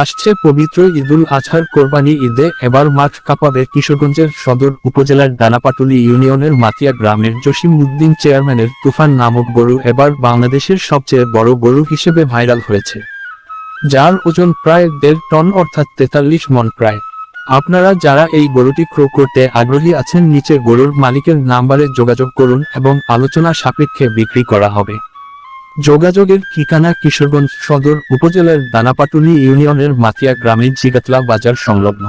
আসছে পবিত্র ঈদুল আজহার কোরবানি ঈদে এবার মাঠ কাঁপাবে কিশোরগঞ্জের সদর উপজেলার দানাপাটুলি ইউনিয়নের মাতিয়া গ্রামের জসিম উদ্দিন চেয়ারম্যানের তুফান নামক গরু এবার বাংলাদেশের সবচেয়ে বড় গরু হিসেবে ভাইরাল হয়েছে, যার ওজন প্রায় 1.5 টন অর্থাৎ 43 মণ প্রায়। আপনারা যারা এই গরুটি ক্রয় করতে আগ্রহী আছেন, নিচে গরুর মালিকের নাম্বারে যোগাযোগ করুন এবং আলোচনা সাপেক্ষে বিক্রি করা হবে। যোগাযোগের ঠিকানা কিশোরগঞ্জ সদর উপজেলার দানাপাটুলি ইউনিয়নের মাতিয়া গ্রামে জিগাতলা বাজার সংলগ্ন।